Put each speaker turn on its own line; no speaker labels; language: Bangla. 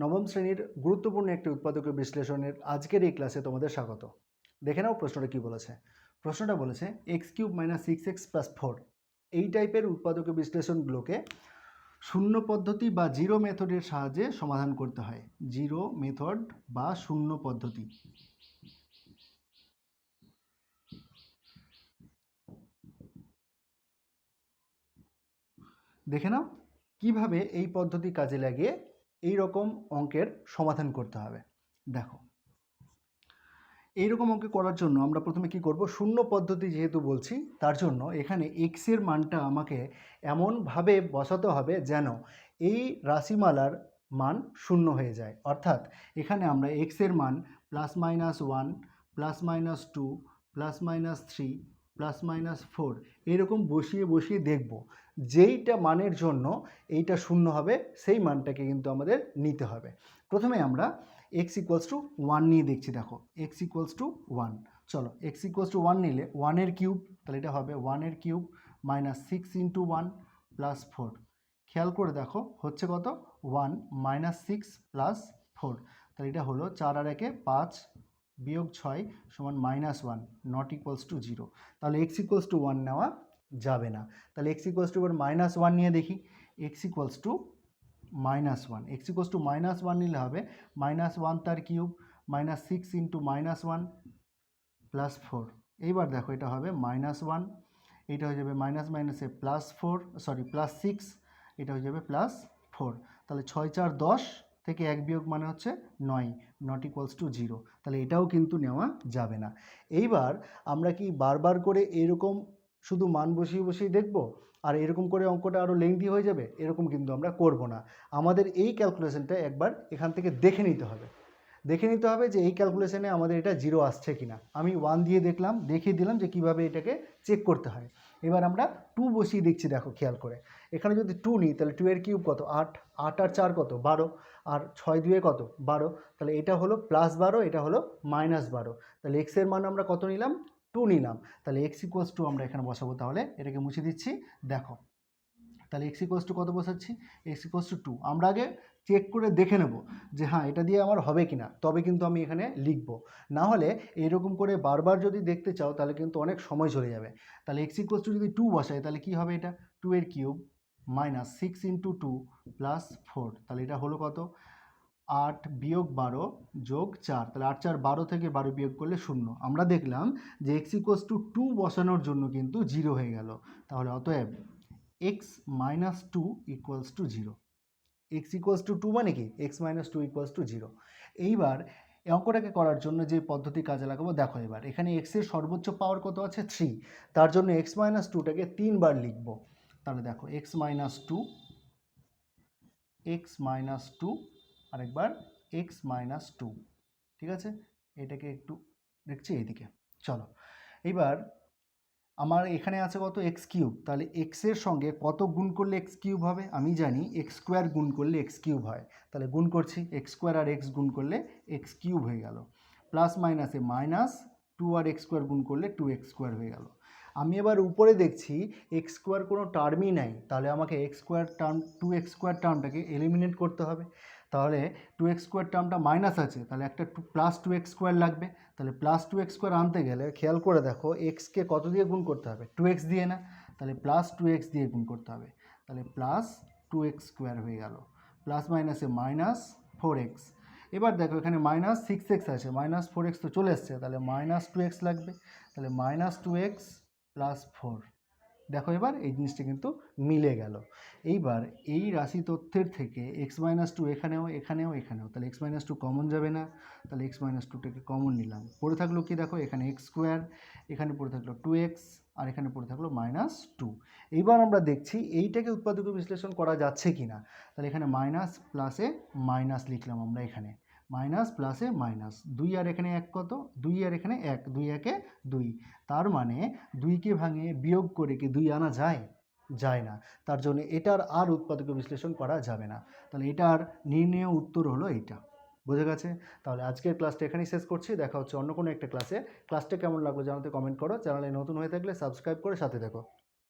নবম শ্রেণীর গুরুত্বপূর্ণ একটি উৎপাদকীয় বিশ্লেষণের আজকের এই ক্লাসে তোমাদের স্বাগত। দেখে নাও প্রশ্নটা কি বলেছে। প্রশ্নটা বলেছে x³ - 6x + 4 এই টাইপের উৎপাদকীয় বিশ্লেষণগুলোকে শূন্য পদ্ধতি বা জিরো মেথডের সাহায্যে সমাধান করতে হয়। জিরো মেথড বা শূন্য পদ্ধতি। দেখে নাও কিভাবে এই পদ্ধতি কাজে লাগিয়ে এই রকম অঙ্কের সমাধান করতে হবে। দেখো, এইরকম অঙ্ক করার জন্য আমরা প্রথমে কি করব, শূন্য পদ্ধতি যেহেতু বলছি তার জন্য এখানে x এর মানটা আমাকে এমনভাবে বসাতে হবে যেন এই রাশিমালার মান শূন্য হয়ে যায়। অর্থাৎ এখানে আমরা x এর মান +-1 +-2 +-3 +-4 এরকম বসিয়ে বসিয়ে দেখব যেইটা মানের জন্য এইটা শূন্য হবে সেই মানটাকে কিন্তু আমাদের নিতে হবে। প্রথমে আমরা x = 1 নিয়ে দেখছি। দেখো x = 1, চলো x = 1 নিলে 1 এর কিউব, তাহলে এটা হবে 1 এর কিউব - 6 × 1 + 4। খেয়াল করে দেখো হচ্ছে কত, 1 - 6 + 4, তাহলে এটা হলো 4 আর 1 5 - 6 = -1 নট ইকুয়ালস টু 0। তাহলে x = 1 নেওয়া যাবে না। তাহলে x = -1 নিয়ে দেখি। x = -1, x = -1 নিলে হবে -1 তার কিউব -6 × -1 + 4। এইবার দেখো এটা হবে -1, এটা হয়ে যাবে মাইনাসে +4, সরি +6, এটা হয়ে যাবে +4। তাহলে 6 4 10 থেকে 1 বিয়োগ মানে হচ্ছে 9 নট ইকুয়ালস টু 0। তাহলে এটাও কিন্তু নেওয়া যাবে না। এইবার আমরা কি বারবার করে এরকম শুধু মান বসিয়ে বসিয়ে দেখব আর এরকম করে অঙ্কটা আরও লেংদি হয়ে যাবে? এরকম কিন্তু আমরা করব না। আমাদের এই ক্যালকুলেশনটা একবার এখান থেকে দেখে নিতে হবে যে এই ক্যালকুলেশনে আমাদের এটা 0 আসছে কিনা। আমি 1 দিয়ে দেখলাম, দেখিয়ে দিলাম যে কিভাবে এটাকে চেক করতে হয়। এবার আমরা 2 বসিয়ে দেখছি। দেখো খেয়াল করে, এখানে যদি 2 নিই তাহলে 2 এর কিউব কত, 8, 8 আর 4 কত, 12, আর 6 2 কত, 12। তাহলে এটা হলো +12, এটা হলো -12। তাহলে x এর মান আমরা কত নিলাম, 2 নিলাম। তাহলে x = আমরা এখানে বসাবো। তাহলে এটাকে মুছে দিচ্ছি। দেখো তাহলে x = কত বসাচ্ছি, x = 2। আমরা আগে চেক করে দেখে নেব যে হ্যাঁ এটা দিয়ে আমার হবে কিনা, তবে কিন্তু আমি এখানে লিখব। না হলে এরকম করে বারবার যদি দেখতে চাও তাহলে কিন্তু অনেক সময় চলে যাবে। তাহলে x = যদি 2 বসাই তাহলে কি হবে, এটা 2 এর কিউব -6 × 2 + 4। তাহলে এটা হলো কত, 8 - 12 + 4। তাহলে 8 4 12 থেকে 12 বিয়োগ করলে 0। আমরা দেখলাম যে x = 2 বসানোর জন্য কিন্তু 0 হয়ে গেল। তাহলে অতএব x - 2 = 0। x = 2 মানে কি, x - 2 = 0। এইবার এই অঙ্কটাকে করার জন্য যে পদ্ধতি কাজে লাগাবো, দেখো এবার এখানে x এর সর্বোচ্চ পাওয়ার কত আছে, 3। তার জন্য x - 2টাকে 3 বার লিখব। তাহলে দেখো x - 2, x - 2, আরেকবার x - 2। ঠিক আছে, এটাকে একটু দেখছি এইদিকে। চলো এইবার আমার এখানে আছে কত, x³। তাহলে x এর সঙ্গে কত গুণ করলে x³ হবে, আমি জানি x² গুণ করলে x³ হয়। তাহলে গুণ করছি, x² আর x গুণ করলে x³ হয়ে গেল। প্লাস মাইনাসে -2 আর x² গুণ করলে 2x² হয়ে গেল। আমি এবার উপরে দেখছি x² কোনো টার্মই নাই, তাহলে আমাকে x² টার্ম 2x² টার্মটাকে এলিমিনেট করতে হবে। তাহলে 2x² টার্মটা মাইনাস আছে, তাহলে একটা +2x² লাগবে। তাহলে +2x² আনতে গেলে খেয়াল করে দেখো এক্সকে কত দিয়ে গুণ করতে হবে, 2x দিয়ে না, তাহলে +2x দিয়ে গুণ করতে হবে। তাহলে +2x² হয়ে গেল। প্লাস মাইনাসে -4x। এবার দেখো এখানে -6x আছে, -4x তো চলে এসছে, তাহলে -2x লাগবে। তাহলে -2x + 4। দেখো এবার এই জিনিসটা কিন্তু মিলে গেল। এইবার এই রাশি তথ্যের থেকে x - 2 এখানেও এখানেও এখানেও, তাহলে x - 2 কমন যাবে না। তাহলে x - 2টাকে কমন নিলাম। পড়ে থাকলো কি, দেখো এখানে x², এখানে পড়ে থাকলো 2x, আর এখানে পড়ে থাকলো -2। এইবার আমরা দেখছি এইটাকে উৎপাদকীয় বিশ্লেষণ করা যাচ্ছে কি না। তাহলে এখানে মাইনাস প্লাসে মাইনাস লিখলাম আমরা, এখানে মাইনাস প্লাসে মাইনাস, 2 আর এখানে 1 কত, 2 আর এখানে 1, 2 একে 2। তার মানে 2কে ভাঙিয়ে বিয়োগ করে কি 2 আনা যায়, যায় না। তার জন্য এটার আর উৎপাদকীয় বিশ্লেষণ করা যাবে না। তাহলে এটার নির্ণেয় উত্তর হলো এইটা। বোঝা গেছে? তাহলে আজকের ক্লাসটা এখানেই শেষ করছি। দেখা হচ্ছে অন্য কোনো একটা ক্লাসে। ক্লাসটা কেমন লাগলো জানাতে কমেন্ট করো। চ্যানেলে নতুন হয়ে থাকলে সাবস্ক্রাইব করে সাথে দেখো।